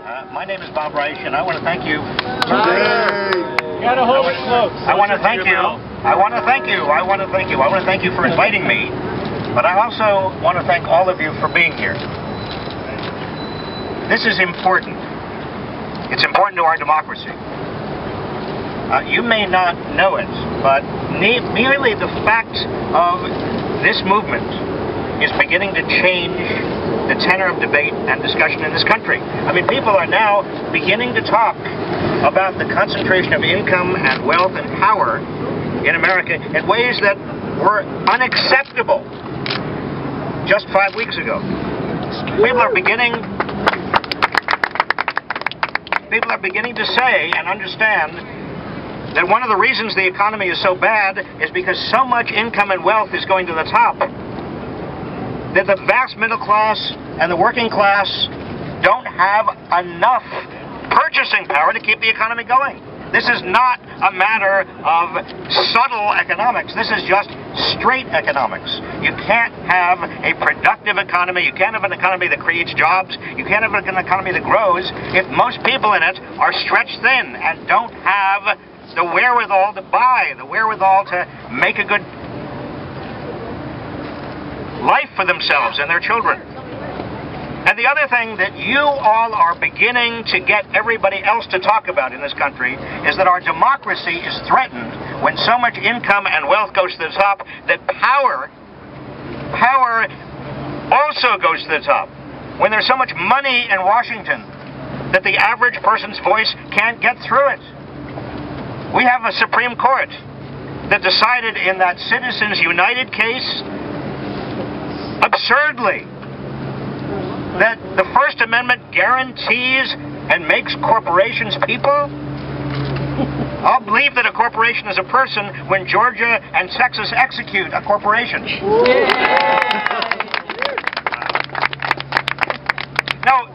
My name is Bob Reich, and I want to thank you. You gotta hold it close. I want to thank you. I want to thank you. I want to thank you. I want to thank you for inviting me, but I also want to thank all of you for being here. This is important. It's important to our democracy. You may not know it, but merely the fact of this movement is beginning to change the tenor of debate and discussion in this country. I mean, people are now beginning to talk about the concentration of income and wealth and power in America in ways that were unacceptable just 5 weeks ago. People are beginning to say and understand that one of the reasons the economy is so bad is because so much income and wealth is going to the top that the vast middle class and the working class don't have enough purchasing power to keep the economy going. This is not a matter of subtle economics. This is just straight economics. You can't have a productive economy. You can't have an economy that creates jobs. You can't have an economy that grows if most people in it are stretched thin and don't have the wherewithal to buy, the wherewithal to make a good life for themselves and their children. And the other thing that you all are beginning to get everybody else to talk about in this country is that our democracy is threatened when so much income and wealth goes to the top that power also goes to the top. When there's so much money in Washington that the average person's voice can't get through it. We have a Supreme Court that decided in that Citizens United case absurdly that the First Amendment guarantees and makes corporations people. I'll believe that a corporation is a person when Georgia and Texas execute a corporation. Now,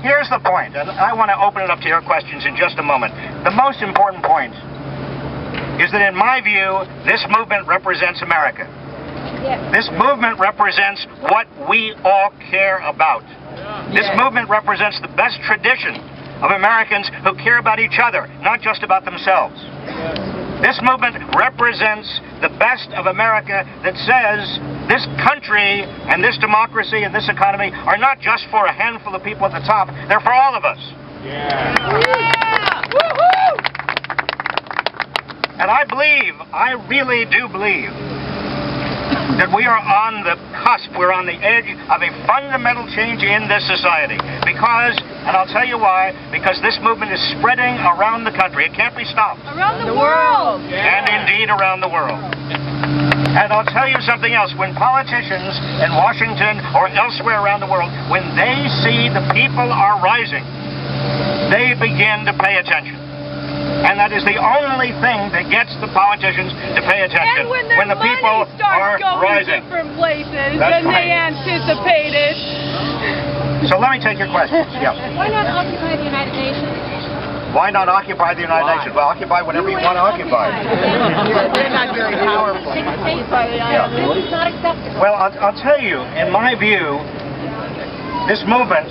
here's the point, and I want to open it up to your questions in just a moment. The most important point is that in my view, this movement represents America. This movement represents what we all care about. This movement represents the best tradition of Americans who care about each other, not just about themselves. This movement represents the best of America that says this country and this democracy and this economy are not just for a handful of people at the top, they're for all of us. And I really do believe that we are on the cusp, we're on the edge of a fundamental change in this society. Because, and I'll tell you why, because this movement is spreading around the country. It can't be stopped. Around the world! And indeed around the world. And I'll tell you something else. When politicians in Washington or elsewhere around the world, when they see the people are rising, they begin to pay attention. And that is the only thing that gets the politicians to pay attention. And when the people are going rising. Different places That's than right. they anticipated. So let me take your questions. Yeah. Why not occupy the United Nations? Why not occupy the United Nations? Well, occupy whatever you want to occupy. They're not very powerful. Yeah. This is not acceptable. Well, I'll tell you, in my view, this movement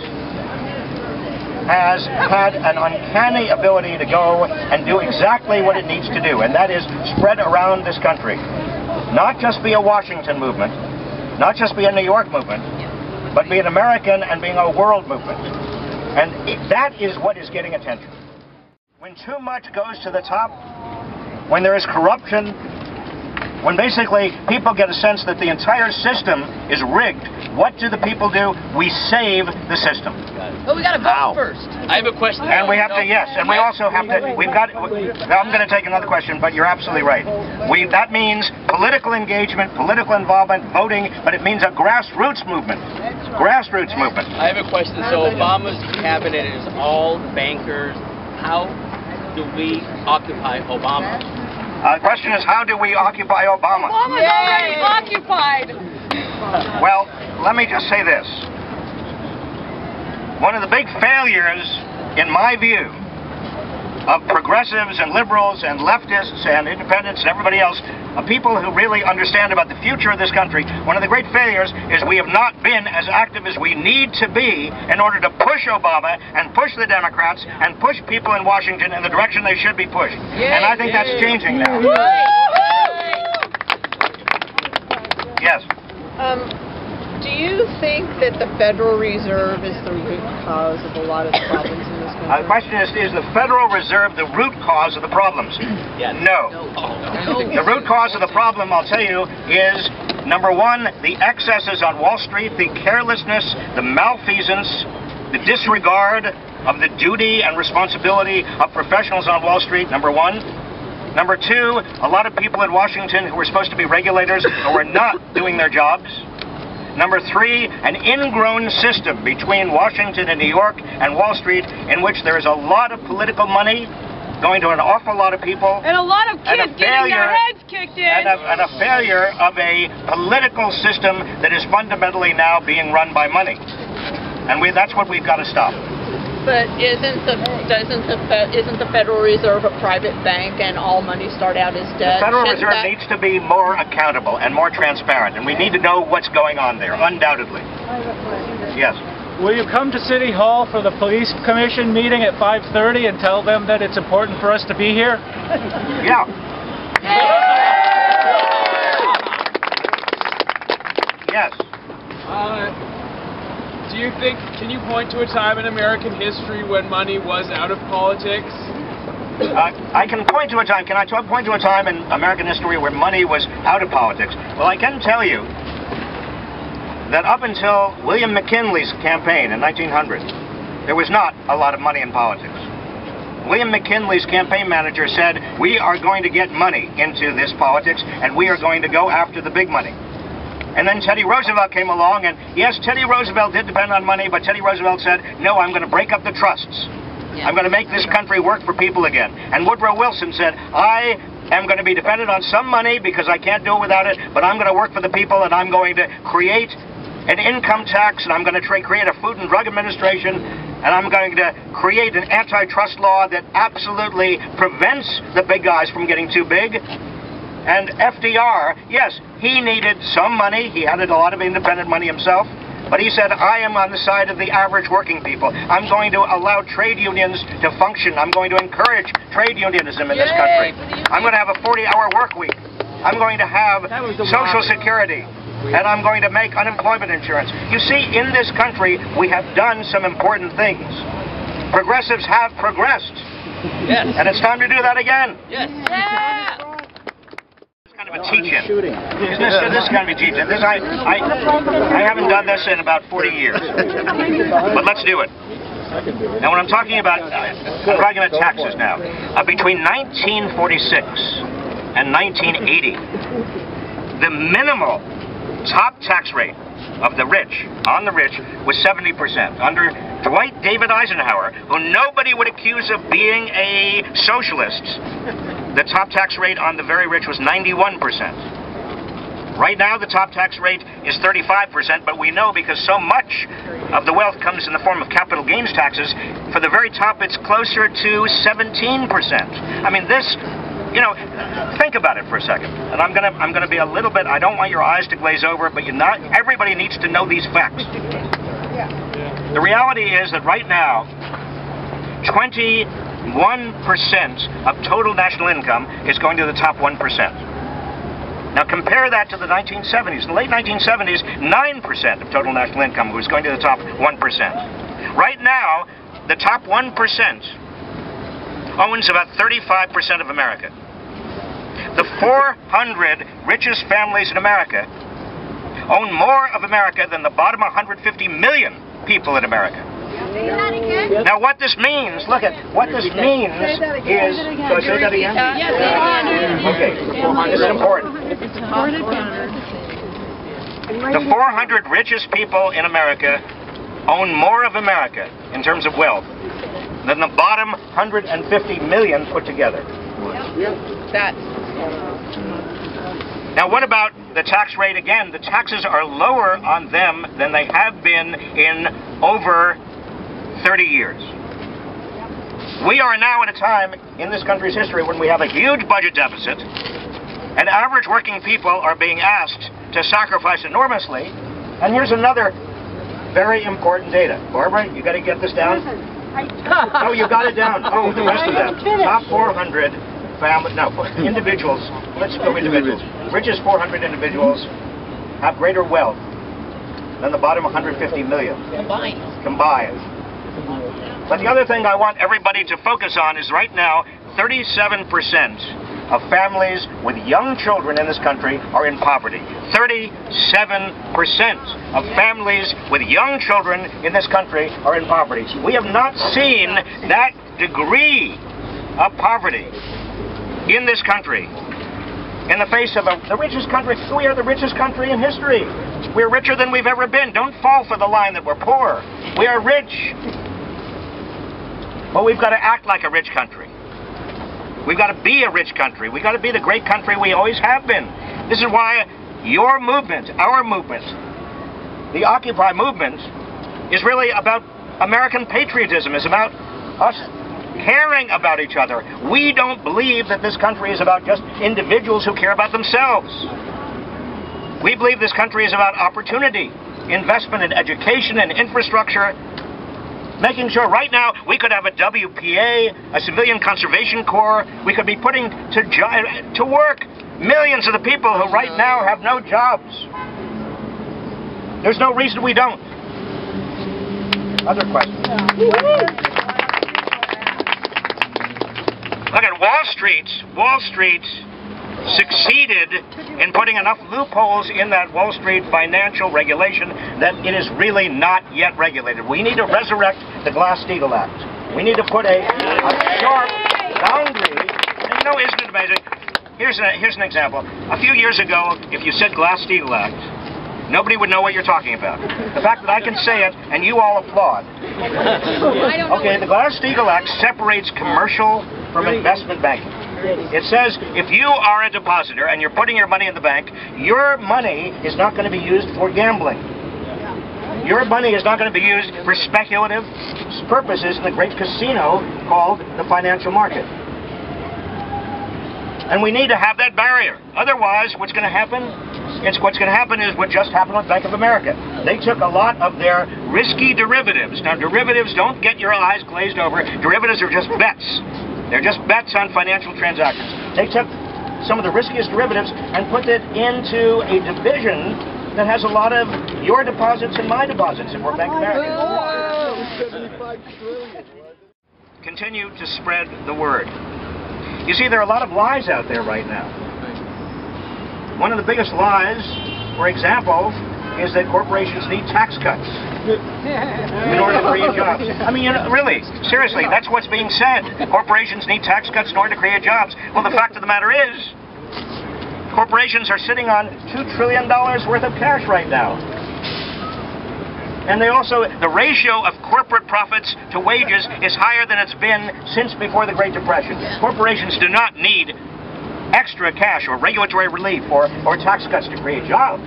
has had an uncanny ability to go and do exactly what it needs to do, and that is spread around this country. Not just be a Washington movement, not just be a New York movement, but be an American and being a world movement. And that is what is getting attention. When too much goes to the top, when there is corruption, when basically people get a sense that the entire system is rigged, what do the people do? We save the system. But we got to vote first. I have a question. And we have to, yes, and we also have to, I'm going to take another question, but you're absolutely right. That means political engagement, political involvement, voting, but it means a grassroots movement. Grassroots movement. I have a question. So Obama's cabinet is all bankers. How do we occupy Obama? The question is, how do we occupy Obama? Obama's already occupied. Well, let me just say this. One of the big failures, in my view, of progressives and liberals and leftists and independents and everybody else, of people who really understand about the future of this country. One of the great failures is we have not been as active as we need to be in order to push Obama and push the Democrats and push people in Washington in the direction they should be pushed. And I think that's changing now. Yes. Do you think that the Federal Reserve is the root cause of a lot of the problems in this country? The question is the Federal Reserve the root cause of the problems? Yes. No. The root cause of the problem, I'll tell you, is number one, the excesses on Wall Street, the carelessness, the malfeasance, the disregard of the duty and responsibility of professionals on Wall Street, number one. Number two, a lot of people in Washington who were supposed to be regulators who are not doing their jobs. Number three, an ingrown system between Washington and New York and Wall Street in which there is a lot of political money going to an awful lot of people. And a lot of kids getting their heads kicked in. And a failure of a political system that is fundamentally now being run by money. And that's what we've got to stop. But isn't the Federal Reserve a private bank and all money start out as debt? The Federal Reserve needs to be more accountable and more transparent, and we need to know what's going on there, undoubtedly. Yes. Will you come to City Hall for the Police Commission meeting at 5:30 and tell them that it's important for us to be here? Yeah. Yes. Do you think, can you point to a time in American history when money was out of politics? I can point to a time. Can I point to a time in American history where money was out of politics? Well, I can tell you that up until William McKinley's campaign in 1900, there was not a lot of money in politics. William McKinley's campaign manager said, we are going to get money into this politics, and we are going to go after the big money. And then Teddy Roosevelt came along, and yes, Teddy Roosevelt did depend on money, but Teddy Roosevelt said, no, I'm going to break up the trusts. I'm going to make this country work for people again. And Woodrow Wilson said, I am going to be dependent on some money because I can't do it without it, but I'm going to work for the people, and I'm going to create an income tax, and I'm going to create a Food and Drug Administration, and I'm going to create an antitrust law that absolutely prevents the big guys from getting too big. And FDR, yes, he needed some money. He had a lot of independent money himself. But he said, I am on the side of the average working people. I'm going to allow trade unions to function. I'm going to encourage trade unionism in this country. I'm going to have a 40-hour work week. I'm going to have Social Security. And I'm going to make unemployment insurance. You see, in this country, we have done some important things. Progressives have progressed. Yes. And it's time to do that again. Yes. Yeah. Kind of a teach-in. This is going to be teach-in. I haven't done this in about 40 years. But let's do it. Now, when I'm talking about taxes now. Between 1946 and 1980, the minimal top tax rate of the rich, on the rich, was 70%. Under Dwight David Eisenhower, who nobody would accuse of being a socialist, the top tax rate on the very rich was 91%. Right now, the top tax rate is 35%, but we know because so much of the wealth comes in the form of capital gains taxes, for the very top, it's closer to 17%. I mean, this, you know, think about it for a second. And I'm gonna be a little bit, I don't want your eyes to glaze over, but everybody needs to know these facts. The reality is that right now, 21% of total national income is going to the top 1%. Now compare that to the 1970s. In the late 1970s, 9% of total national income was going to the top 1%. Right now, the top 1% owns about 35% of America. The 400 richest families in America own more of America than the bottom 150 million people in America. Now what this means, look at, what this means is, should I say that again? Okay, this is important. The 400 richest people in America own more of America in terms of wealth than the bottom 150 million put together. Now what about the tax rate again? The taxes are lower on them than they have been in over 30 years. We are now at a time in this country's history when we have a huge budget deficit, and average working people are being asked to sacrifice enormously. And here's another very important data. Barbara, you got to get this down? Oh, you got it down. Oh, the rest of them. Top 400 individuals. Let's go individuals. Richest 400 individuals have greater wealth than the bottom 150 million. Combined. But the other thing I want everybody to focus on is right now, 37% of families with young children in this country are in poverty. 37% of families with young children in this country are in poverty. We have not seen that degree of poverty in this country. In the face of the richest country, we are the richest country in history. We're richer than we've ever been. Don't fall for the line that we're poor. We are rich. But we've got to act like a rich country. We've got to be a rich country. We've got to be the great country we always have been. This is why your movement, our movement, the Occupy movement, is really about American patriotism. It's about us caring about each other. We don't believe that this country is about just individuals who care about themselves. We believe this country is about opportunity, investment in education and infrastructure, making sure right now we could have a WPA, a Civilian Conservation Corps. We could be putting to work millions of the people who right now have no jobs. There's no reason we don't. Other questions? Look at Wall Street. Wall Street succeeded in putting enough loopholes in that Wall Street financial regulation that it is really not yet regulated. We need to resurrect the Glass-Steagall Act. We need to put a sharp boundary. And, you know, isn't it amazing? Here's an example. A few years ago, if you said Glass-Steagall Act, nobody would know what you're talking about. The fact that I can say it and you all applaud. Okay, the Glass-Steagall Act separates commercial from investment banking. It says if you are a depositor and you're putting your money in the bank, your money is not going to be used for gambling. Your money is not going to be used for speculative purposes in the great casino called the financial market. And we need to have that barrier. Otherwise, what's going to happen? What's going to happen is what just happened with Bank of America. They took a lot of their risky derivatives. Now, derivatives, don't get your eyes glazed over. Derivatives are just bets. They're just bets on financial transactions. They took some of the riskiest derivatives and put it into a division that has a lot of your deposits and my deposits if we're Bank of America. Continue to spread the word. You see, there are a lot of lies out there right now. One of the biggest lies, for example, is that corporations need tax cuts in order to create jobs. I mean, really, seriously, that's what's being said. Corporations need tax cuts in order to create jobs. Well, the fact of the matter is, corporations are sitting on $2 trillion worth of cash right now. And they also, the ratio of corporate profits to wages is higher than it's been since before the Great Depression. Corporations do not need extra cash or regulatory relief or tax cuts to create jobs.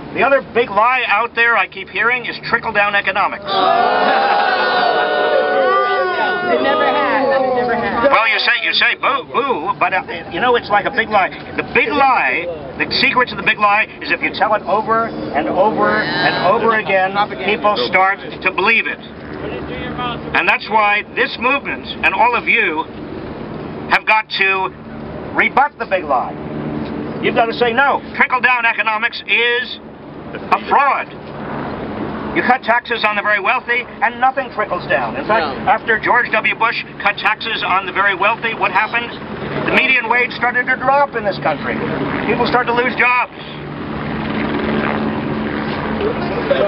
The other big lie out there I keep hearing is trickle-down economics. It never has. It never has. Well, you say boo, boo, but you know, it's like a big lie. The big lie, the secret to the big lie is if you tell it over and over and over again, people start to believe it. And that's why this movement and all of you have got to rebut the big lie. You've got to say, no, trickle-down economics is a fraud. You cut taxes on the very wealthy, and nothing trickles down. In fact, after George W. Bush cut taxes on the very wealthy, what happened? The median wage started to drop in this country. People started to lose jobs.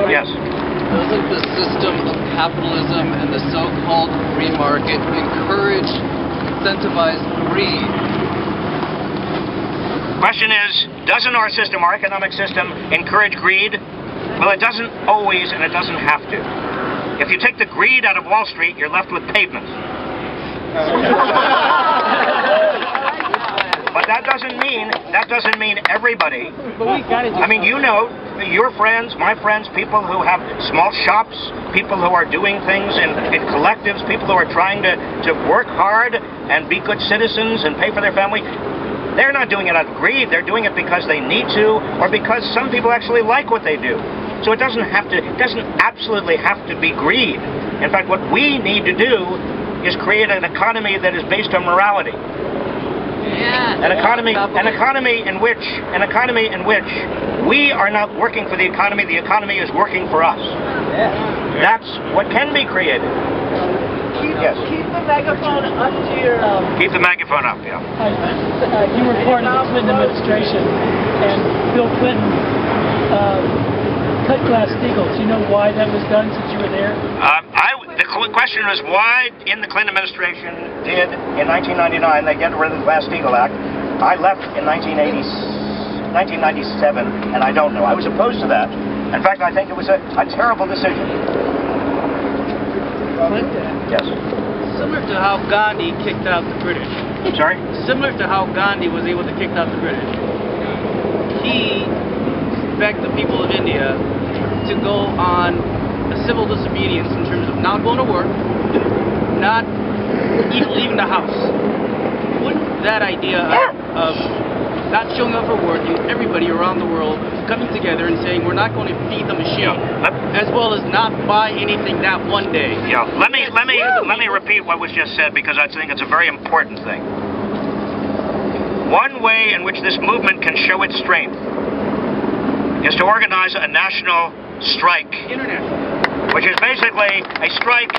Yes? Doesn't the system of capitalism and the so-called free market encourage, incentivize greed? Question is, doesn't our system, our economic system, encourage greed? Well, it doesn't always, and it doesn't have to. If you take the greed out of Wall Street, you're left with pavement. But that doesn't mean everybody. I mean, you know, your friends, my friends, people who have small shops, people who are doing things in collectives, people who are trying to work hard and be good citizens and pay for their family, they're not doing it out of greed. They're doing it because they need to, or because some people actually like what they do. So it doesn't absolutely have to be greed. In fact, what we need to do is create an economy that is based on morality. Yeah. An economy in which we are not working for the economy is working for us. That's what can be created. Yes. Keep the megaphone up to your... Keep the megaphone up, yeah. You were part of the Clinton administration, and Bill Clinton cut Glass-Steagall. Do you know why that was done since you were there? The question was why in the Clinton administration did, in 1999, they get rid of the Glass-Steagall Act. I left in 1997, and I don't know. I was opposed to that. In fact, I think it was a terrible decision. Yes. Similar to how Gandhi kicked out the British. Sorry? Similar to how Gandhi was able to kick out the British. He begged the people of India to go on a civil disobedience in terms of not going to work, not even leaving the house. Wouldn't that idea of not showing up for work and everybody around the world coming together and saying we're not going to feed the machine, as well as not buy anything that one day? Yeah. Let me repeat what was just said, because I think it's a very important thing. One way in which this movement can show its strength is to organize a national strike, which is basically a strike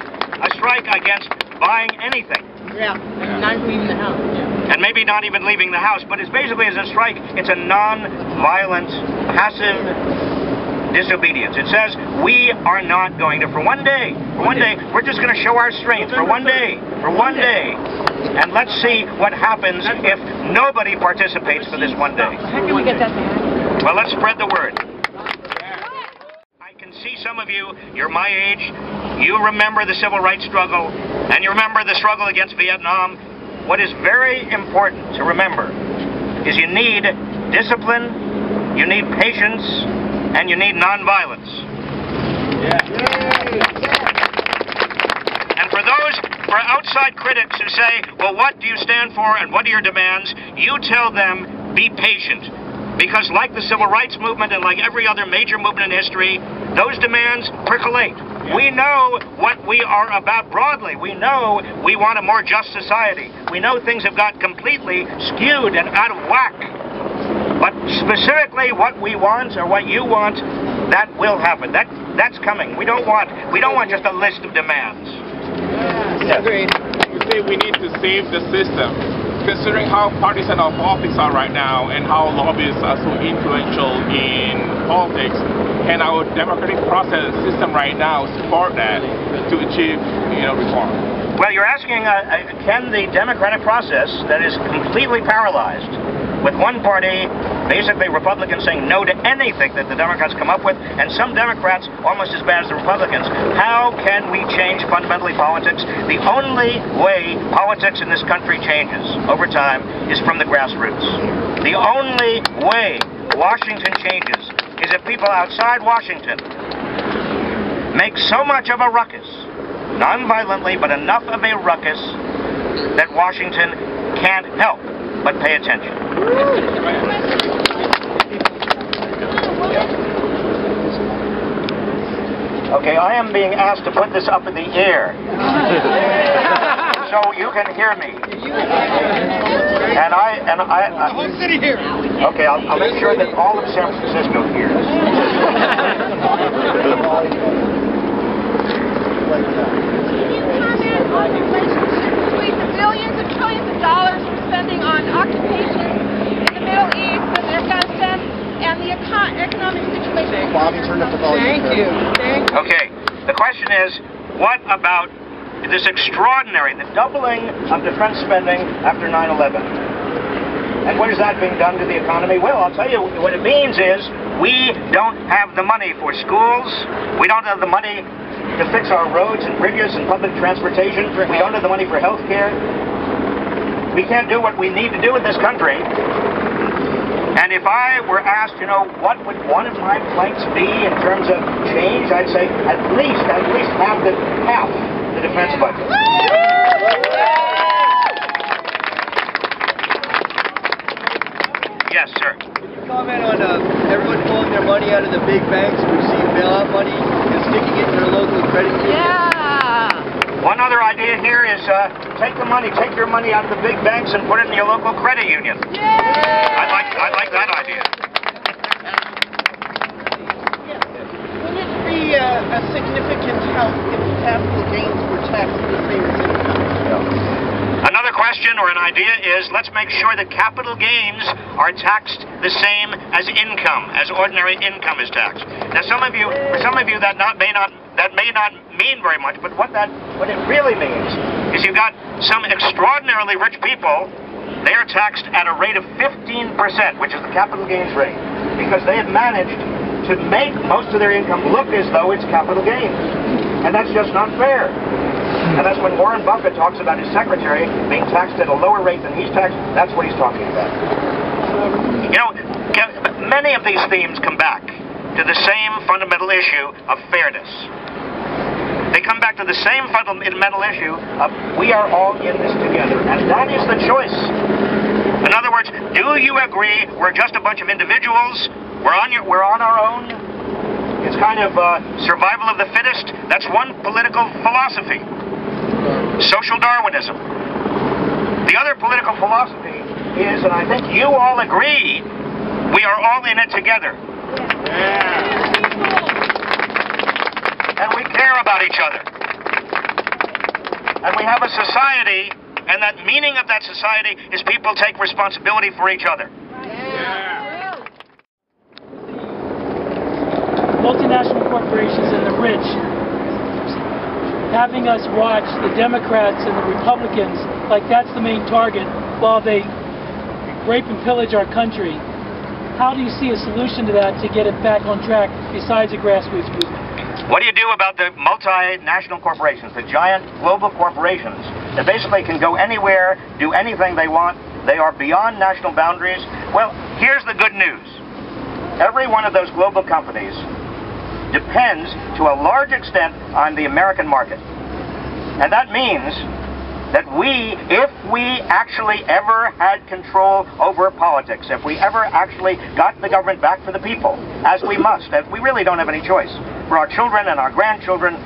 against buying anything. Yeah, not leaving the house. And maybe not even leaving the house, but it's basically as a strike. It's a non-violent, passive disobedience. It says we are not going to, for one day, we're just going to show our strength for one day, and let's see what happens if nobody participates for this one day. How can we get that to happen? Well, let's spread the word. I can see some of you, you're my age, you remember the civil rights struggle, and you remember the struggle against Vietnam. What is very important to remember is you need discipline, you need patience, and you need nonviolence. And for outside critics who say, well, what do you stand for and what are your demands? You tell them, be patient. Because like the civil rights movement and like every other major movement in history, those demands percolate. We know what we are about broadly. We know we want a more just society. We know things have got completely skewed and out of whack. But specifically what we want or what you want, that will happen. That's coming. We don't want just a list of demands. Yes. Agreed. You say we need to save the system. Considering how partisan our politics are right now and how lobbyists are so influential in politics, can our democratic process system right now support that to achieve, reform? Well, you're asking, can the democratic process that is completely paralyzed, with one party, basically Republicans, saying no to anything that the Democrats come up with, and some Democrats almost as bad as the Republicans, how can we change fundamentally politics? The only way politics in this country changes over time is from the grassroots. The only way Washington changes is if people outside Washington make so much of a ruckus, non-violently, but enough of a ruckus that Washington can't help but pay attention. Okay, I am being asked to put this up in the air, so you can hear me. And I the whole city hears. Okay, I'll make sure that all of San Francisco hears. On the relationship between the billions and trillions of dollars we're spending on occupation in the Middle East and Afghanistan and the economic situation. Bobby, turn up the volume. Thank you. Okay, the question is, what about this extraordinary, the doubling of defense spending after 9/11? And what is that being done to the economy? Well, I'll tell you what it means is we don't have the money for schools. We don't have the money to fix our roads and bridges and public transportation. We don't have the money for health care. We can't do what we need to do in this country And if I were asked, you know, what would one of my planks be in terms of change, I'd say at least half the defense budget. Yes, sir. Can you comment on everyone pulling their money out of the big banks who receive bailout money and sticking it in their local credit union? Yeah. One other idea here is take your money out of the big banks and put it in your local credit union. I like that idea. Wouldn't it be a significant help if capital gains were taxed the same as income? Another question or an idea is, let's make sure that capital gains are taxed the same as income, as ordinary income is taxed. Now, for some of you that may not mean very much, but what it really means is you've got some extraordinarily rich people. They are taxed at a rate of 15%, which is the capital gains rate, because they have managed to make most of their income look as though it's capital gains, and that's just not fair. And that's when Warren Buffett talks about his secretary being taxed at a lower rate than he's taxed. That's what he's talking about. You know, many of these themes come back to the same fundamental issue of fairness. They come back to the same fundamental issue of we are all in this together, and that is the choice. In other words, do you agree we're just a bunch of individuals? We're on our own. It's kind of survival of the fittest. That's one political philosophy. Social Darwinism. The other political philosophy is, and I think you all agree, we are all in it together. Yeah. And we care about each other. And we have a society, and that meaning of that society is people take responsibility for each other. Yeah. Multinational corporations and the rich having us watch the Democrats and the Republicans like that's the main target while they rape and pillage our country. How do you see a solution to that to get it back on track besides a grassroots movement? What do you do about the multinational corporations, the giant global corporations that basically can go anywhere, do anything they want? They are beyond national boundaries. Well, here's the good news. Every one of those global companies depends to a large extent on the American market. And that means that if we actually ever had control over politics, if we ever actually got the government back for the people, as we must, as we really don't have any choice, for our children and our grandchildren,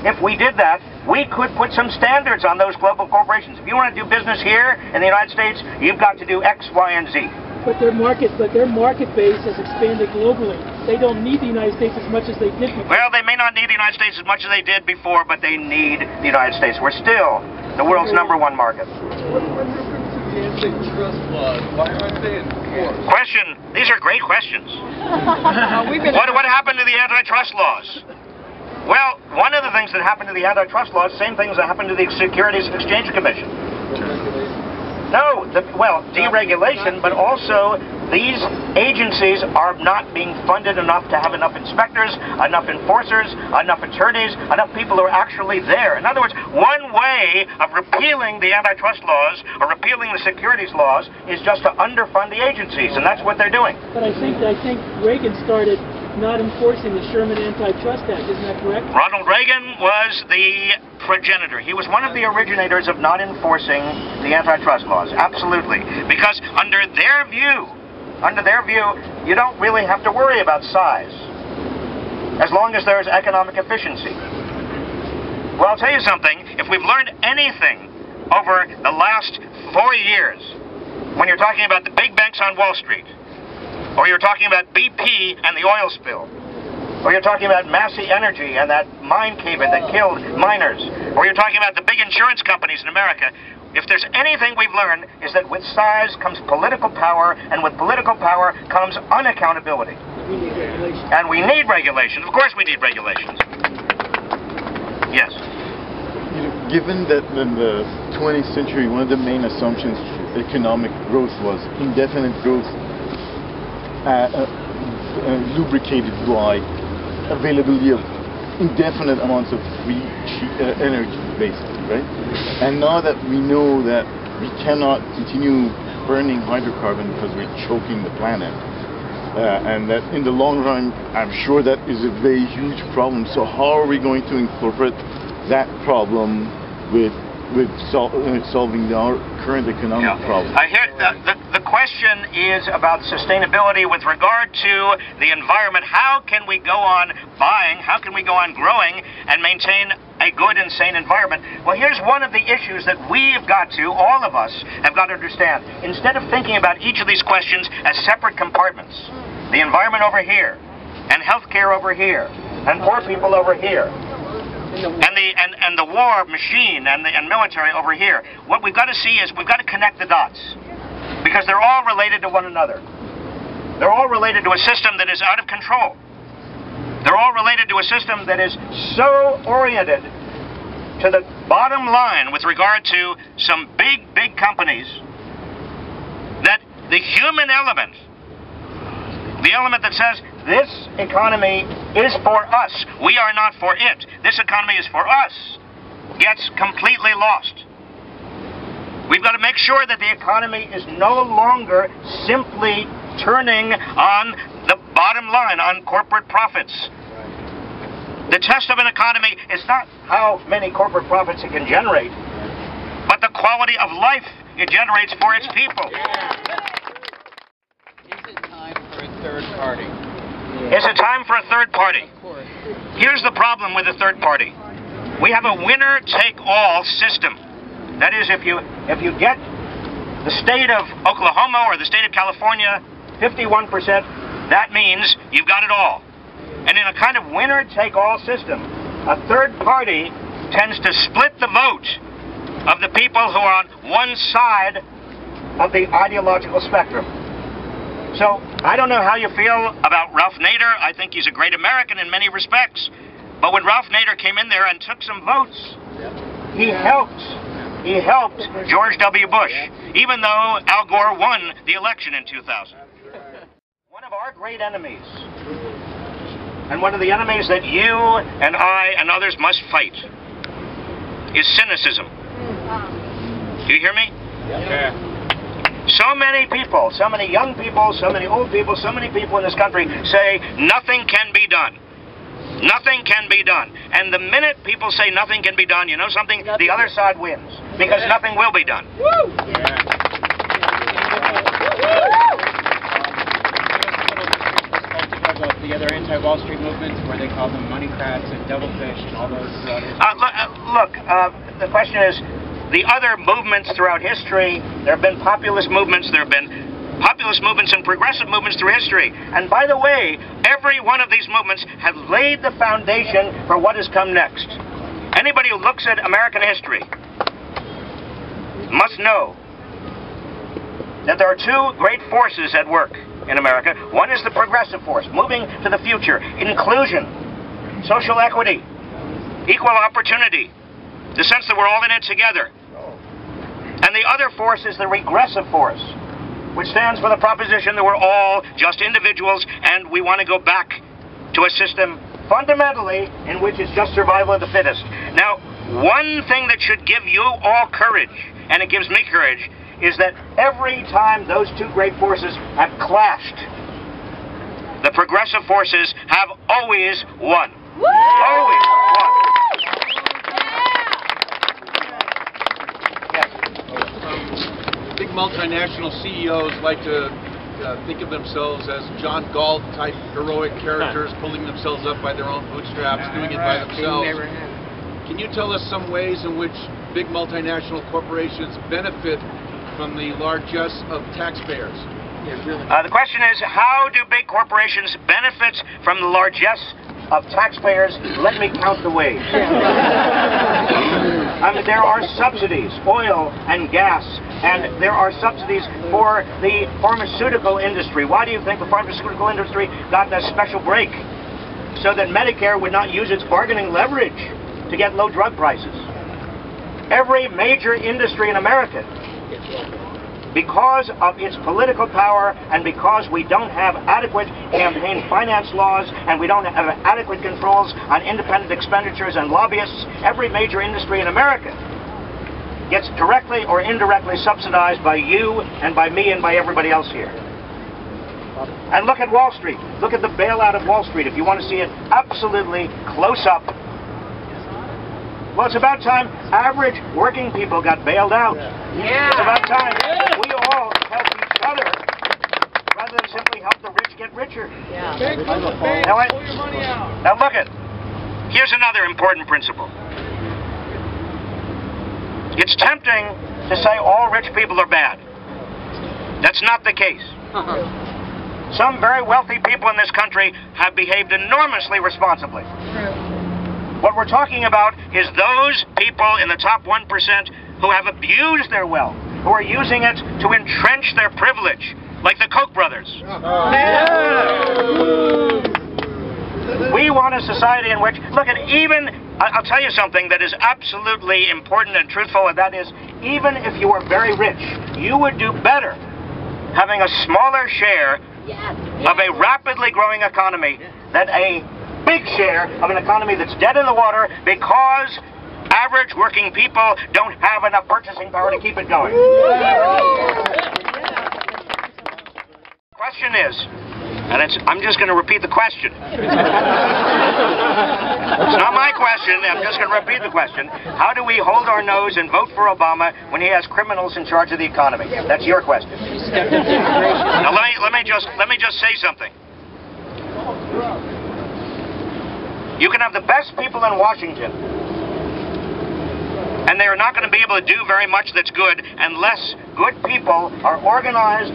if we did that, we could put some standards on those global corporations. If you want to do business here in the United States, you've got to do X, Y, and Z. But their market base has expanded globally. They don't need the United States as much as they did before. Well, they may not need the United States as much as they did before, but they need the United States. We're still the world's #1 market. What happened to the antitrust laws? Why aren't they enforced? Question. These are great questions. What happened to the antitrust laws? Well, one of the things that happened to the antitrust laws, same things that happened to the Securities and Exchange Commission. No, deregulation, but also these agencies are not being funded enough to have enough inspectors, enough enforcers, enough attorneys, enough people who are actually there. In other words, one way of repealing the antitrust laws or repealing the securities laws is just to underfund the agencies, and that's what they're doing. But I think Reagan started not enforcing the Sherman Antitrust Act, isn't that correct? Ronald Reagan was the progenitor. He was one of the originators of not enforcing the antitrust laws, absolutely. Because under their view, you don't really have to worry about size, as long as there's economic efficiency. Well, I'll tell you something, if we've learned anything over the last 4 years, when you're talking about the big banks on Wall Street, or you're talking about BP and the oil spill, or you're talking about Massey Energy and that mine cave-in that killed miners, or you're talking about the big insurance companies in America, if there's anything we've learned is that with size comes political power, and with political power comes unaccountability. We need regulation. And we need regulations. Of course we need regulations. Yes. Given that in the 20th century, one of the main assumptions for economic growth was indefinite growth, lubricated by availability of indefinite amounts of free energy, basically, right? And now that we know that we cannot continue burning hydrocarbon because we're choking the planet. And that in the long run, I'm sure that is a very huge problem. So how are we going to incorporate that problem with solving our current economic problem? I hear the question is about sustainability with regard to the environment. How can we go on buying? How can we go on growing and maintain a good and sane environment? Well, here's one of the issues that we've got to, all of us, have got to understand. Instead of thinking about each of these questions as separate compartments, the environment over here, and healthcare over here, and poor people over here, and the war machine and military over here. What we've got to see is we've got to connect the dots, because they're all related to one another. They're all related to a system that is out of control. They're all related to a system that is so oriented to the bottom line with regard to some big companies that the human element, the element that says this economy is for us, we are not for it, this economy is for us, gets completely lost. We've got to make sure that the economy is no longer simply turning on the bottom line, on corporate profits. The test of an economy is not how many corporate profits it can generate, but the quality of life it generates for its people. Is it time for a third party? Is it time for a third party? Here's the problem with a third party. We have a winner-take-all system. That is, if you get the state of Oklahoma or the state of California 51%, that means you've got it all. And in a kind of winner-take-all system, a third party tends to split the vote of the people who are on one side of the ideological spectrum. So, I don't know how you feel about Ralph Nader. I think he's a great American in many respects. But when Ralph Nader came in there and took some votes, he helped George W. Bush, even though Al Gore won the election in 2000. One of our great enemies, and one of the enemies that you and I and others must fight, is cynicism. Do you hear me? Yeah. So many people, so many young people, so many old people, so many people in this country say nothing can be done. Nothing can be done. And the minute people say nothing can be done, you know something? The other side wins. Because nothing will be done. Yeah. The other anti-Wall Street movements, where they call them money crabs and devilfish and all those the question is, the other movements throughout history, there have been populist movements, there have been populist movements and progressive movements through history. And by the way, every one of these movements have laid the foundation for what has come next. Anybody who looks at American history must know that there are two great forces at work in America. One is the progressive force, moving to the future, inclusion, social equity, equal opportunity, the sense that we're all in it together. And the other force is the regressive force, which stands for the proposition that we're all just individuals and we want to go back to a system fundamentally in which it's just survival of the fittest. Now, one thing that should give you all courage, and it gives me courage, is that every time those two great forces have clashed, the progressive forces have always won. Woo! Always won. Big multinational CEOs like to think of themselves as John Galt type heroic characters, pulling themselves up by their own bootstraps, doing it by themselves. Can you tell us some ways in which big multinational corporations benefit from the largesse of taxpayers? The question is, how do big corporations benefit from the largesse of taxpayers? Let me count the ways. There are subsidies, oil and gas, and there are subsidies for the pharmaceutical industry. Why do you think the pharmaceutical industry got that special break? So that Medicare would not use its bargaining leverage to get low drug prices. Every major industry in America, because of its political power and because we don't have adequate campaign finance laws and we don't have adequate controls on independent expenditures and lobbyists, every major industry in America gets directly or indirectly subsidized by you and by me and by everybody else here. And look at Wall Street. Look at the bailout of Wall Street if you want to see it absolutely close up. Well, it's about time average working people got bailed out. Yeah. It's about time we all help each other rather than simply help the rich get richer. Yeah. Now look at, here's another important principle. It's tempting to say all rich people are bad. That's not the case. Some very wealthy people in this country have behaved enormously responsibly. What we're talking about is those people in the top 1% who have abused their wealth, who are using it to entrench their privilege, like the Koch brothers. We want a society in which, look at even, I'll tell you something that is absolutely important and truthful, and that is, even if you were very rich, you would do better having a smaller share of a rapidly growing economy than a big share of an economy that's dead in the water because average working people don't have enough purchasing power to keep it going. Question is, and I'm just going to repeat the question. It's not my question, I'm just going to repeat the question. How do we hold our nose and vote for Obama when he has criminals in charge of the economy? That's your question. Now let me just say something. You can have the best people in Washington, and they are not going to be able to do very much that's good unless good people are organized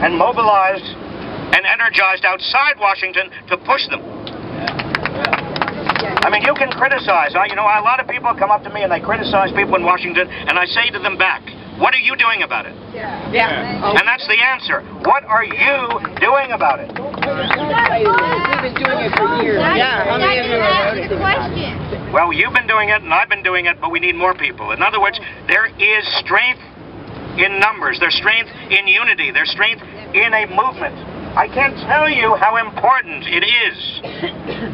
and mobilized and energized outside Washington to push them. I mean, you can criticize. You know, a lot of people come up to me and they criticize people in Washington, and I say to them back, what are you doing about it? And that's the answer. What are you doing about it? We've been doing it for years. The question. Well, you've been doing it, and I've been doing it, but we need more people. In other words, there is strength in numbers. There's strength in unity. There's strength in a movement. I can't tell you how important it is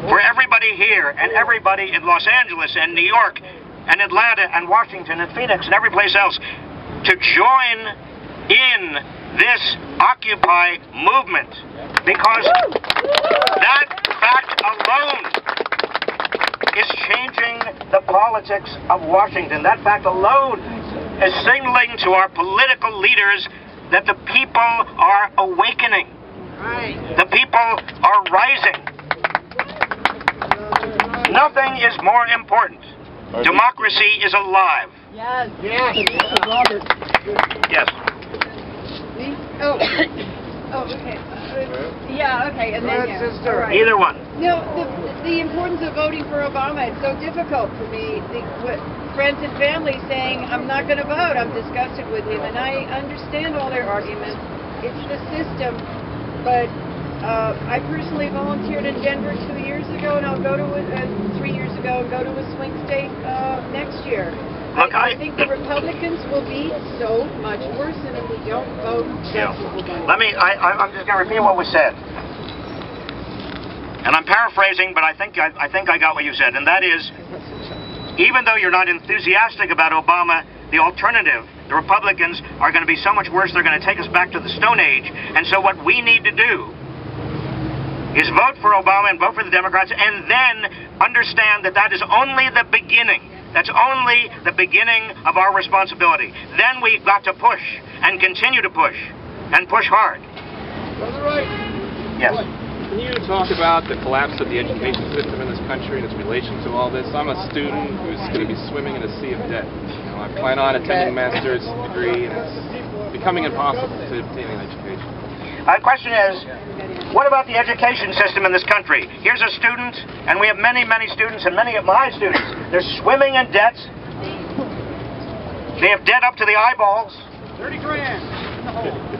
for everybody here and everybody in Los Angeles and New York and Atlanta and Washington and Phoenix and every place else to join in this Occupy movement, because that fact alone is changing the politics of Washington. That fact alone is signaling to our political leaders that the people are awakening. The people are rising. Nothing is more important. Democracy is alive. Yes. Robert. Yes. Oh, okay. Yeah, okay, and then right. Either one. No, the importance of voting for Obama, it's so difficult for me. With friends and family saying, I'm not going to vote, I'm disgusted with him, and I understand all their arguments. It's the system, but I personally volunteered in Denver 2 years ago, and I'll go to 3 years ago, and go to a swing state next year. Look, I think the Republicans will be so much worse, and if we don't vote, that's what we're going to do. I'm just going to repeat what was said. And I'm paraphrasing, but I think I got what you said, and that is, even though you're not enthusiastic about Obama, the alternative, the Republicans, are going to be so much worse, they're going to take us back to the Stone Age. And so what we need to do is vote for Obama and vote for the Democrats, and then understand that that is only the beginning. That's only the beginning of our responsibility. Then we've got to push, and continue to push, and push hard. Brother Reich. Yes. Can you talk about the collapse of the education system in this country and its relation to all this? I'm a student who's going to be swimming in a sea of debt. You know, I plan on attending a master's degree, and it's becoming impossible to obtain an education. The question is, what about the education system in this country? Here's a student, and we have many, many students, and many of my students, they're swimming in debt. They have debt up to the eyeballs. 30 grand.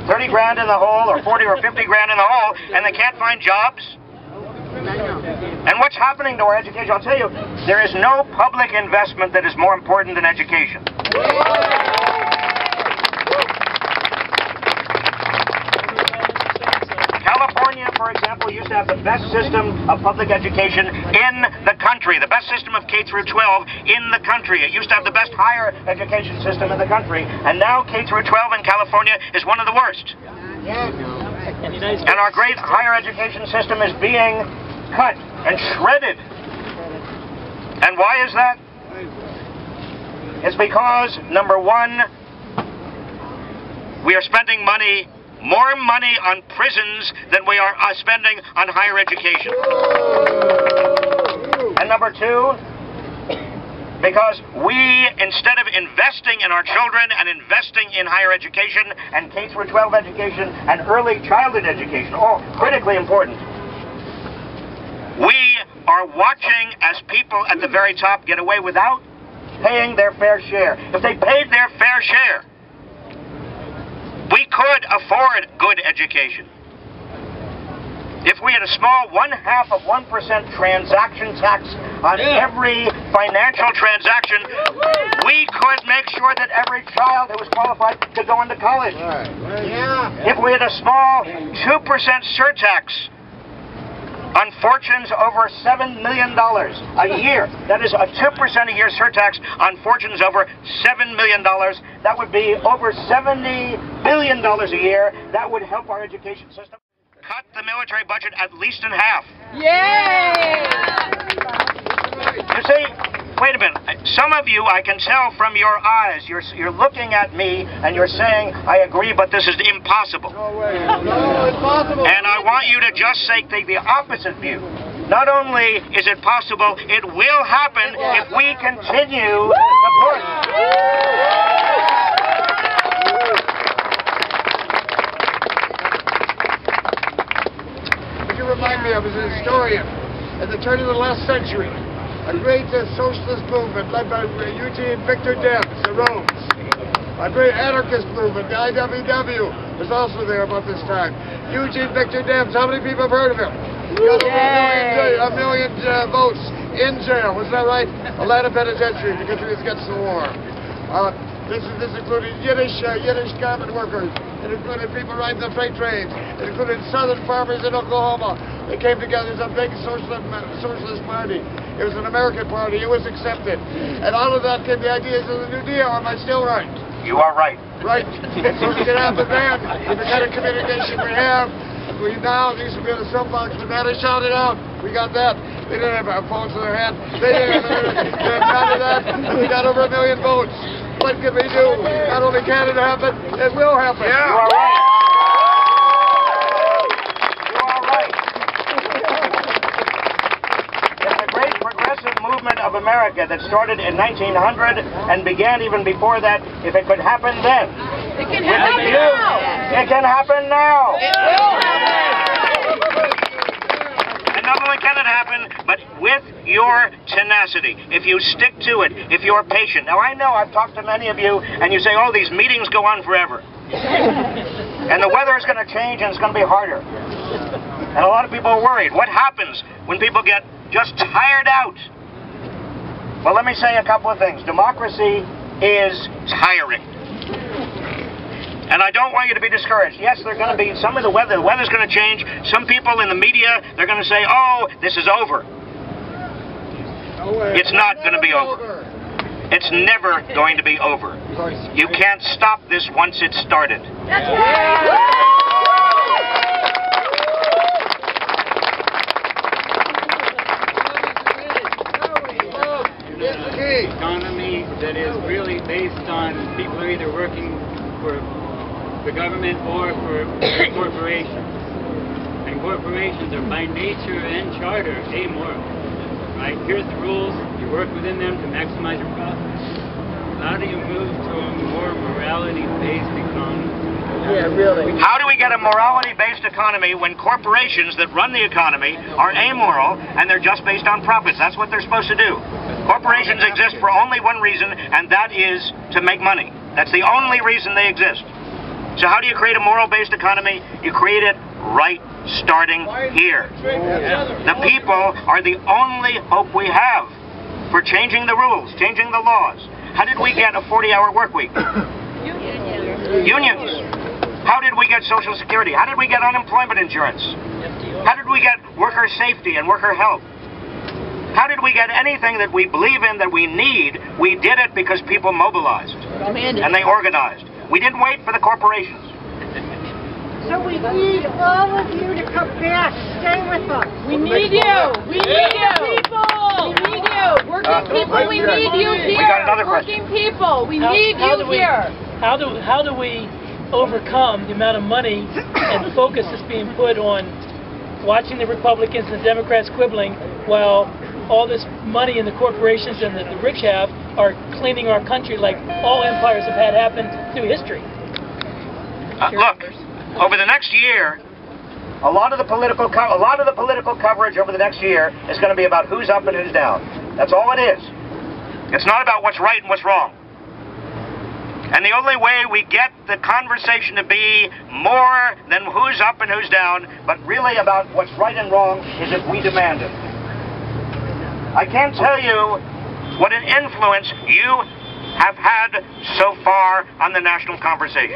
30 grand in the hole, or 40 or 50 grand in the hole, and they can't find jobs. And what's happening to our education? I'll tell you, there is no public investment that is more important than education. California, for for example, used to have the best system of public education in the country, the best system of K through 12 in the country. It used to have the best higher education system in the country, and now K through 12 in California is one of the worst. And our great higher education system is being cut and shredded. And why is that? It's because, number one, we are spending more money on prisons than we are spending on higher education. And number two, because we, instead of investing in our children and investing in higher education and K through 12 education and early childhood education, all critically important, we are watching as people at the very top get away without paying their fair share. If they paid their fair share, we could afford good education. If we had a small 0.5% transaction tax on every financial transaction, we could make sure that every child who was qualified could go into college. If we had a small 2% surtax on fortunes over $7 million a year. That is a 2% a year surtax on fortunes over $7 million. That would be over $70 billion a year. That would help our education system. Cut the military budget at least in half. Yay! You see, wait a minute. Some of you, I can tell from your eyes, you're looking at me and you're saying, I agree, but this is impossible. No way. No, it's possible. And I want you to just take the opposite view. Not only is it possible, it will happen if we continue to push. What you remind me of is a historian at the turn of the last century. A great socialist movement led by Eugene Victor Debs arose. A great anarchist movement, the IWW, was also there about this time. Eugene Victor Debs, how many people have heard of him? He got over a million votes in jail, was that right? Atlanta Penitentiary because he was against the war. This included Yiddish garment workers. It included people riding the freight trains. It included southern farmers in Oklahoma. They came together as a big socialist party. It was an American party. It was accepted. And out of that came the ideas of the New Deal. Am I still right? You are right. Right. So we can have the band, with the kind of communication we have. We now, these will be on the soapbox, but now they shouted out. We got that. They didn't have phones in their hand. They didn't have none of that. And we got over 1 million votes. What can we do? Not only can it happen, it will happen. Yeah. You are right. You are right. It's the great progressive movement of America that started in 1900 and began even before that. If it could happen then, it can happen now. It can happen now. It will happen. And not only can it happen, but with your tenacity, if you stick to it, if you're patient. Now I know I've talked to many of you, and you say, oh, these meetings go on forever. And the weather is going to change, and it's going to be harder. And a lot of people are worried. What happens when people get just tired out? Well, let me say a couple of things. Democracy is tiring. And I don't want you to be discouraged. Yes, there's going to be some of the weather's going to change. Some people in the media, they're going to say, oh, this is over. It's not going to be over. It's never going to be over. You can't stop this once it's started. That's right. Economy that is really based on people are either working for the government or for corporations. And corporations are by nature and charter amoral. Right? Here's the rules. You work within them to maximize your profits. How do you move to a more morality-based economy? Yeah, really. How do we get a morality-based economy when corporations that run the economy are amoral and they're just based on profits? That's what they're supposed to do. Corporations exist for only one reason, and that is to make money. That's the only reason they exist. So how do you create a moral-based economy? You create it right starting here. The people are the only hope we have for changing the rules, changing the laws. How did we get a 40-hour work week? Unions. How did we get Social Security? How did we get unemployment insurance? How did we get worker safety and worker health? How did we get anything that we believe in, that we need? We did it because people mobilized. And they organized. We didn't wait for the corporations. So we need all of you to come back. Stay with us. We need you. We need you. People. We need you. Working people, we need you here. We got another question. Working people, we need you here. How do we overcome the amount of money and focus that's being put on watching the Republicans and the Democrats quibbling while all this money in the corporations and the rich have are cleaning our country like all empires have had happen through history? Look, over the next year, a lot of the political coverage over the next year is going to be about who's up and who's down. That's all it is. It's not about what's right and what's wrong. And the only way we get the conversation to be more than who's up and who's down, but really about what's right and wrong, is if we demand it. I can't tell you what an influence you have had so far on the national conversation.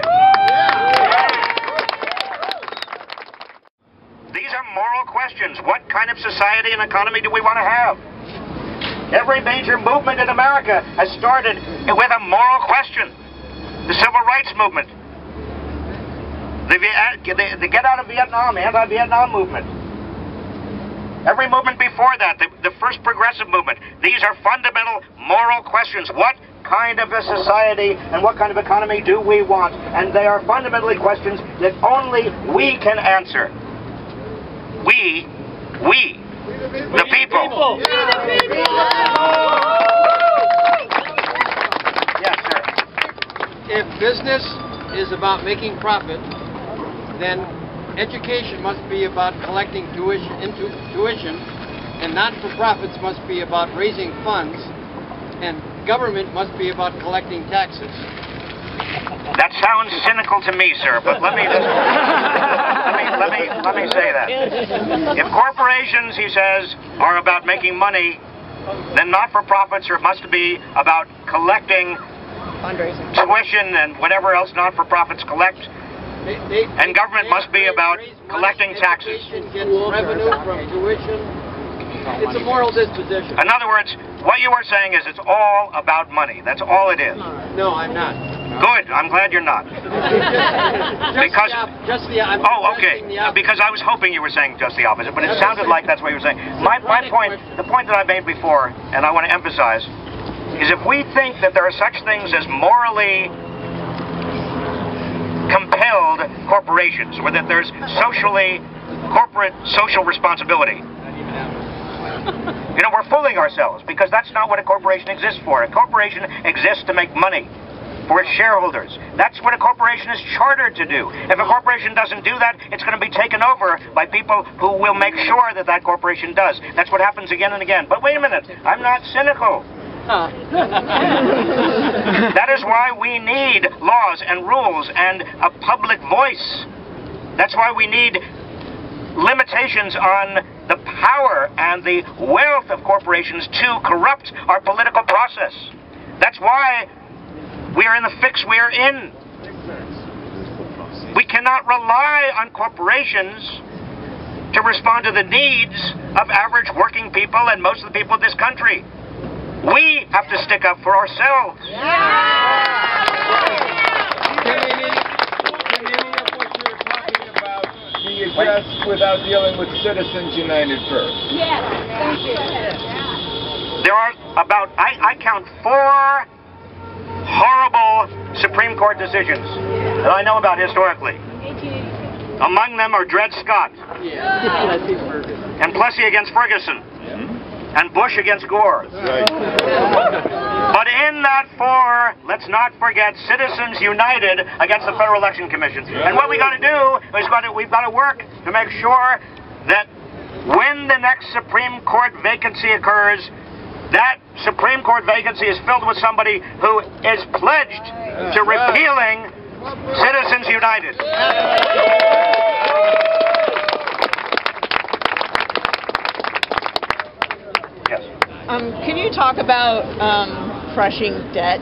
These are moral questions. What kind of society and economy do we want to have? Every major movement in America has started with a moral question. The Civil Rights Movement, the Get Out of Vietnam, anti-Vietnam movement. Every movement before that, the first progressive movement. These are fundamental moral questions. What kind of a society and what kind of economy do we want? And they are fundamentally questions that only we can answer. We, the people. Yes, sir. If business is about making profit, then education must be about collecting tuition, and not-for-profits must be about raising funds, and government must be about collecting taxes. That sounds cynical to me, sir, but let me say that. If corporations, he says, are about making money, then not-for-profits must be about collecting tuition and whatever else not-for-profits collect. And government must be about collecting taxes. Gets revenue from tuition. It's a moral disposition. In other words, what you are saying is it's all about money. That's all it is. No, I'm not. Good. I'm glad you're not. Because I was hoping you were saying just the opposite, but it sounded like that's what you were saying. My point, the point that I made before, and I want to emphasize, is if we think that there are such things as morally compelled corporations, or that there's corporate social responsibility, you know, we're fooling ourselves, because that's not what a corporation exists for. A corporation exists to make money for its shareholders. That's what a corporation is chartered to do. If a corporation doesn't do that, it's going to be taken over by people who will make sure that that corporation does. That's what happens again and again. But wait a minute, I'm not cynical. That is why we need laws and rules and a public voice. That's why we need limitations on the power and the wealth of corporations to corrupt our political process. That's why we are in the fix we are in. We cannot rely on corporations to respond to the needs of average working people and most of the people of this country. We have to stick up for ourselves. Can any of what you're talking about be addressed without dealing with Citizens United first? Yes, thank you. There are about, I count 4 horrible Supreme Court decisions that I know about historically. Among them are Dred Scott, and Plessy against Ferguson, and Bush against Gore. But in that 4, let's not forget Citizens United against the Federal Election Commission. And what we got to do is we've got to work to make sure that when the next Supreme Court vacancy occurs, that Supreme Court vacancy is filled with somebody who is pledged to repealing Citizens United. Yes. Can you talk about crushing debt?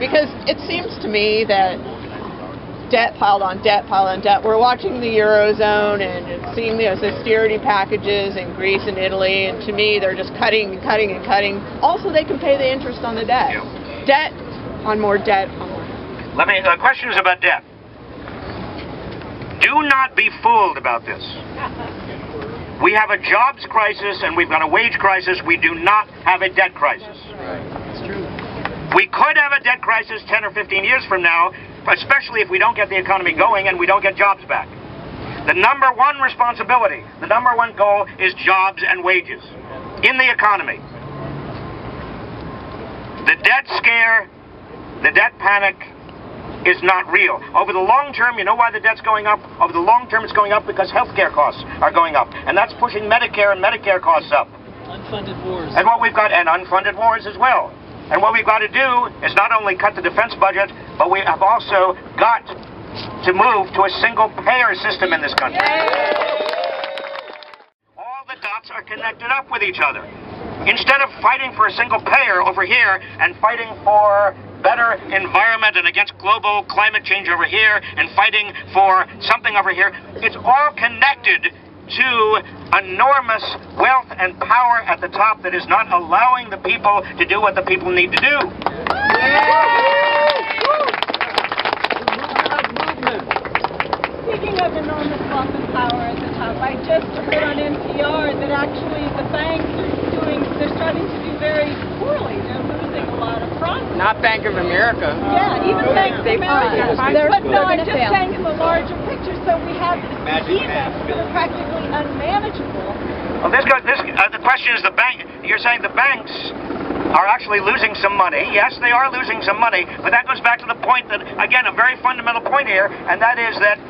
Because it seems to me that debt piled on debt piled on debt. We're watching the Eurozone and seeing those austerity packages in Greece and Italy, and to me they're just cutting and cutting and cutting. Also, they can pay the interest on the debt. Debt on more debt on more. The question is about debt. Do not be fooled about this. We have a jobs crisis and we've got a wage crisis. We do not have a debt crisis. It's true. We could have a debt crisis 10 or 15 years from now, especially if we don't get the economy going and we don't get jobs back. The number one responsibility, the number one goal is jobs and wages in the economy. The debt scare, the debt panic is not real. Over the long term, you know why the debt's going up? Over the long term, it's going up because healthcare costs are going up. And that's pushing Medicare and Medicare costs up. Unfunded wars. And what we've got, and unfunded wars as well. And what we've got to do is not only cut the defense budget, but we have also got to move to a single-payer system in this country. All the dots are connected up with each other. Instead of fighting for a single payer over here and fighting for better environment and against global climate change over here and fighting for something over here, it's all connected to enormous wealth and power at the top that is not allowing the people to do what the people need to do. Speaking of enormous wealth and power at the top, I just heard on NPR that actually the banks they're starting to do very poorly. They're losing a lot of profit. Not Bank of America. Yeah, even Bank of America. But no, I'm just saying in the larger picture, so we have these events that are practically unmanageable. Well, the question is you're saying the banks are actually losing some money. Yes, they are losing some money, but that goes back to the point that, again, a very fundamental point here, and that is that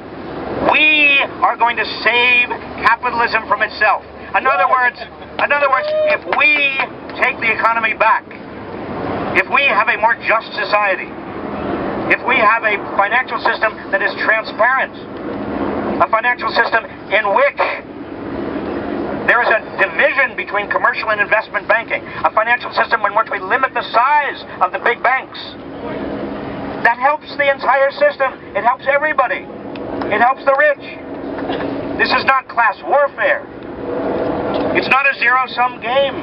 we are going to save capitalism from itself. In other words, if we take the economy back, if we have a more just society, if we have a financial system that is transparent, a financial system in which there is a division between commercial and investment banking, a financial system in which we limit the size of the big banks, that helps the entire system. It helps everybody. It helps the rich. This is not class warfare. It's not a zero-sum game.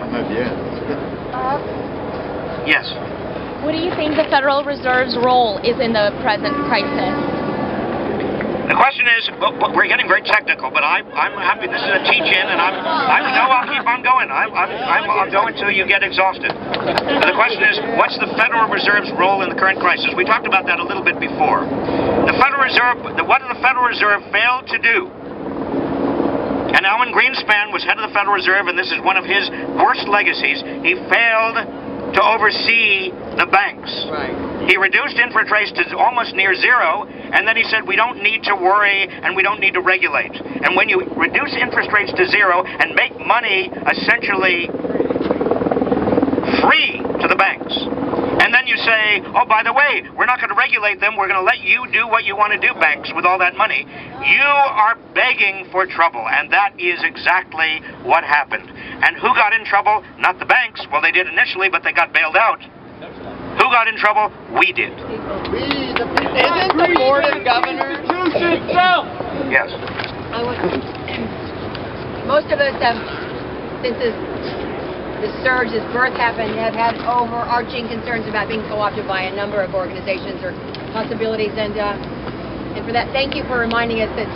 Yes. What do you think the Federal Reserve's role is in the present crisis? The question is, we're getting very technical, but I'm happy. This is a teach-in, and I'll keep on going. I'll go until you get exhausted. The question is, what's the Federal Reserve's role in the current crisis? We talked about that a little bit before. The Federal Reserve, what did the Federal Reserve fail to do? And Alan Greenspan was head of the Federal Reserve, and this is one of his worst legacies. He failed to oversee the banks. Right. He reduced interest rates to almost near zero, and then he said we don't need to worry and we don't need to regulate. And when you reduce interest rates to zero and make money essentially free to the banks, and then you say, oh, by the way, we're not going to regulate them, we're going to let you do what you want to do, banks, with all that money, you are begging for trouble, and that is exactly what happened. And who got in trouble? Not the banks. Well, they did initially, but they got bailed out. Who got in trouble? We did. Isn't the Board of Governors? Yes. Most of us have, since this surge, this birth happened, have had overarching concerns about being co-opted by a number of organizations or possibilities, and for that, thank you for reminding us that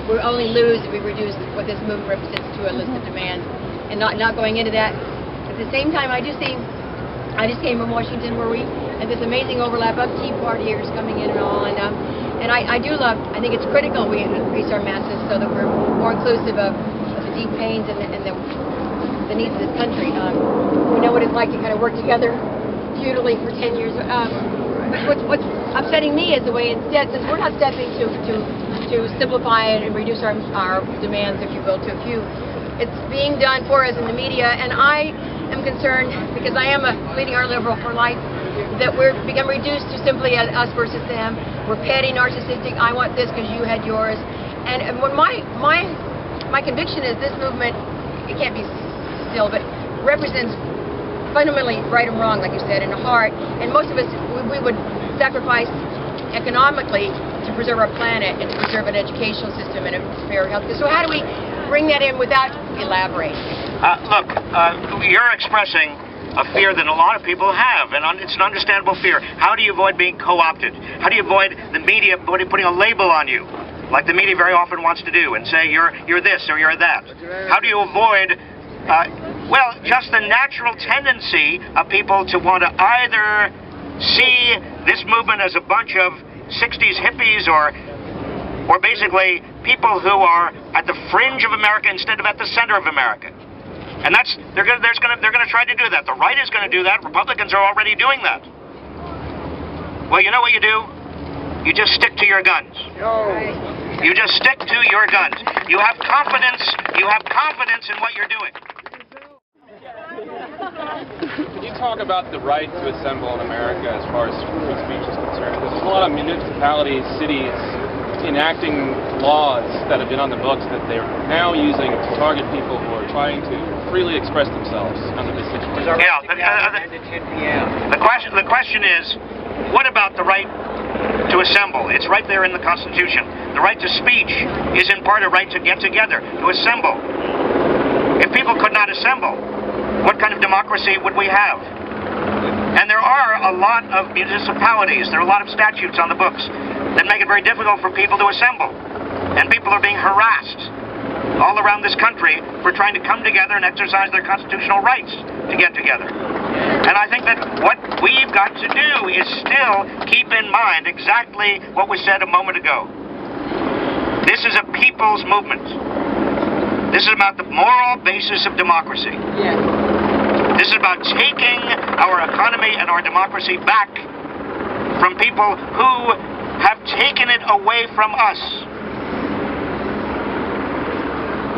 we only lose if we reduce what this movement represents to a list of demands, and not going into that. At the same time, I just came from Washington, where we had this amazing overlap of Tea Partiers coming in and all, and I think it's critical we increase our masses so that we're more inclusive of the deep pains and the needs of this country. We know what it's like to kind of work together futilely for 10 years. What's upsetting me is the way instead, since we're not stepping to simplify and reduce our demands, if you will, to a few, it's being done for us in the media, and I am concerned, because I am a leading art liberal for life, that we're become reduced to simply us versus them. We're petty, narcissistic. I want this because you had yours. And when my conviction is this movement, it can't be still, but represents fundamentally right and wrong, like you said, in the heart. And most of us, we would sacrifice economically to preserve our planet and to preserve an educational system and a fair health care. So how do we bring that in without elaborating? Look, you're expressing a fear that a lot of people have, and it's an understandable fear. How do you avoid being co-opted? How do you avoid the media putting a label on you, like the media very often wants to do, and say you're this or you're that? How do you avoid, well, just the natural tendency of people to want to either see this movement as a bunch of 60s hippies or basically people who are at the fringe of America instead of at the center of America. And they're going to try to do that. The right is going to do that. Republicans are already doing that. Well, you know what you do? You just stick to your guns. You just stick to your guns. You have confidence. You have confidence in what you're doing. Can you talk about the right to assemble in America as far as free speech is concerned? Because there's a lot of municipalities, cities, enacting laws that have been on the books that they're now using to target people who are trying to freely express themselves under this situation. Yeah, the question is, what about the right to assemble? It's right there in the Constitution. The right to speech is in part a right to get together, to assemble. If people could not assemble, what kind of democracy would we have? And there are a lot of municipalities, there are a lot of statutes on the books that make it very difficult for people to assemble. And people are being harassed all around this country for trying to come together and exercise their constitutional rights to get together. And I think that what we've got to do is still keep in mind exactly what was said a moment ago. This is a people's movement. This is about the moral basis of democracy. Yes. This is about taking our economy and our democracy back from people who have taken it away from us.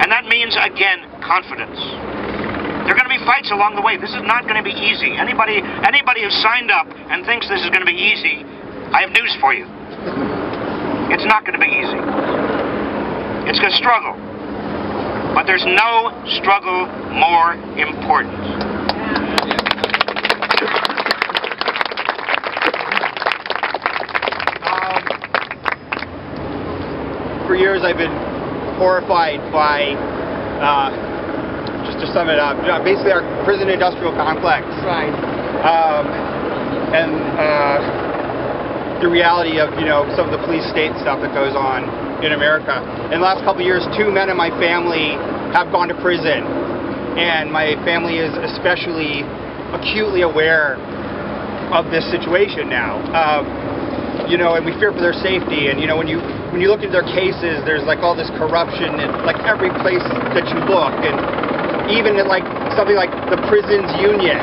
And that means, again, confidence. There are going to be fights along the way. This is not going to be easy. Anybody who signed up and thinks this is going to be easy, I have news for you. It's not going to be easy. It's going to struggle. But there's no struggle more important. For years I've been horrified by, just to sum it up, basically our prison industrial complex. Right. And the reality of, some of the police state stuff that goes on in America. In the last couple of years, 2 men in my family have gone to prison. And my family is especially acutely aware of this situation now. And we fear for their safety. And when you look at their cases, there's like all this corruption in like every place that you look, and even in like something like the prisons union.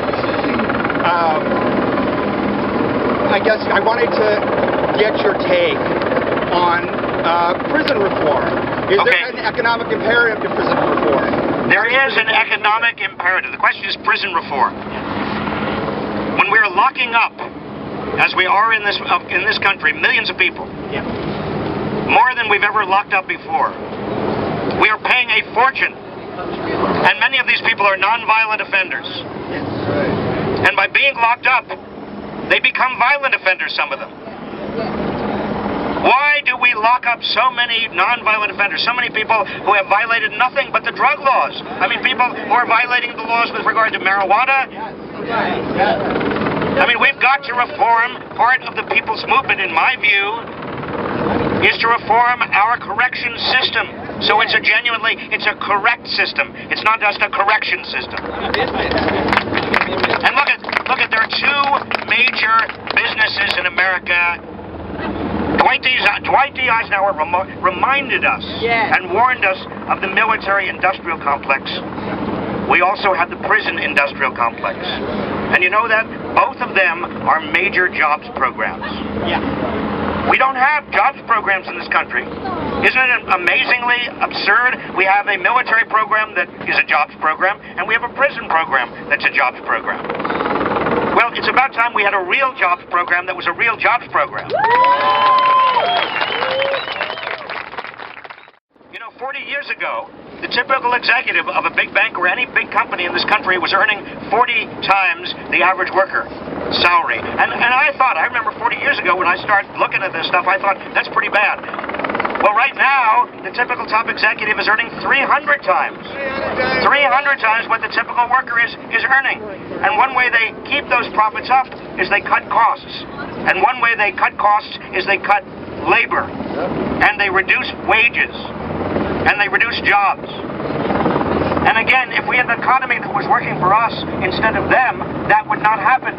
I guess I wanted to get your take on prison reform. Is there an economic imperative to prison reform? There is an economic imperative. The question is prison reform. When we're locking up, as we are in this country, millions of people, more than we've ever locked up before, we are paying a fortune. And many of these people are nonviolent offenders. And by being locked up, they become violent offenders, some of them. Why do we lock up so many nonviolent offenders, so many people who have violated nothing but the drug laws? I mean, people who are violating the laws with regard to marijuana. I mean, we've got to reform. Part of the people's movement, in my view, is to reform our correction system. So it's a correct system. It's not just a correction system. And look at, there are 2 major businesses in America. Dwight D. Eisenhower reminded us and warned us of the military-industrial complex. We also have the prison-industrial complex. And you know that? Both of them are major jobs programs. We don't have jobs programs in this country. Isn't it amazingly absurd? We have a military program that is a jobs program, and we have a prison program that's a jobs program. Well, it's about time we had a real jobs program that was a real jobs program. 40 years ago, the typical executive of a big bank or any big company in this country was earning 40 times the average worker salary. And I remember 40 years ago when I started looking at this stuff, I thought, that's pretty bad. Well, right now, the typical top executive is earning 300 times. 300 times what the typical worker is earning. And one way they keep those profits up is they cut costs. And one way they cut costs is they cut labor. And they reduce wages. And they reduce jobs. And again, if we had an economy that was working for us instead of them, that would not happen.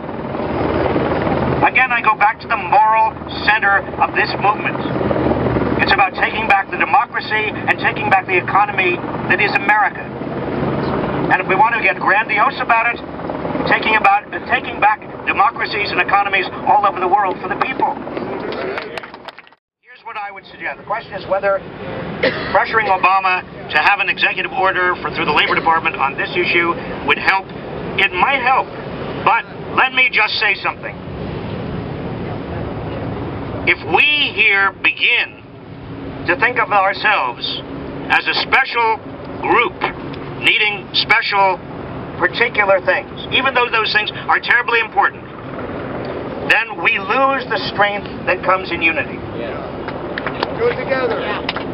Again, I go back to the moral center of this movement. It's about taking back the democracy and taking back the economy that is America. And if we want to get grandiose about it, taking back democracies and economies all over the world for the people. Here's what I would suggest. The question is whether pressuring Obama to have an executive order through the Labor Department on this issue would help. It might help, but let me just say something. If we here begin to think of ourselves as a special group needing special particular things, even though those things are terribly important, then we lose the strength that comes in unity. Go together.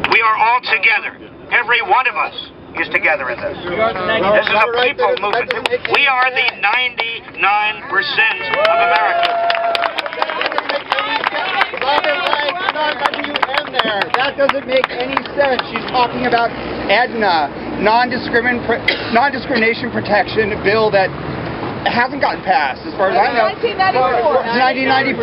We are all together. Every one of us is together in this. This is a people movement. We are the 99% of America. Robert Reich, I'm not letting you end there. That doesn't make any sense. She's talking about EDNA, non-discrimination protection bill that hasn't gotten passed, as far as I know. 1994. It's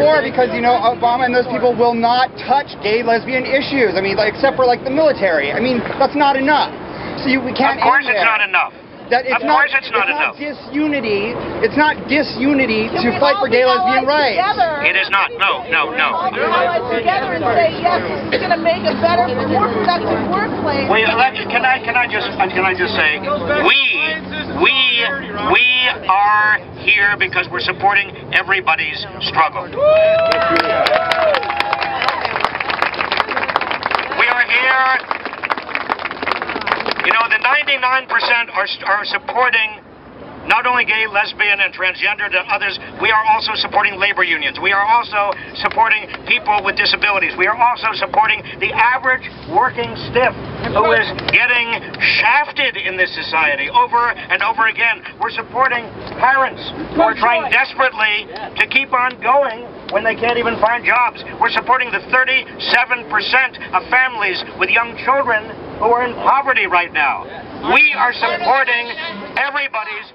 1994 because, you know, Obama and those people will not touch gay, lesbian issues. I mean, like, except for, like, the military. I mean, that's not enough. So we can't. Of course it's not enough. Of course it's not enough. Disunity. It's not disunity to fight for gay, lesbian rights. It is not. No. Together and say, yes, this is going to make a better, more productive workplace. Wait, can I just say, we are here because we're supporting everybody's struggle. We are here. You know, the 99% are supporting not only gay, lesbian, and transgender and others. We are also supporting labor unions. We are also supporting people with disabilities. We are also supporting the average working stiff who is getting shafted in this society over and over again. We're supporting parents who are trying desperately to keep on going when they can't even find jobs. We're supporting the 37% of families with young children who are in poverty right now. We are supporting everybody's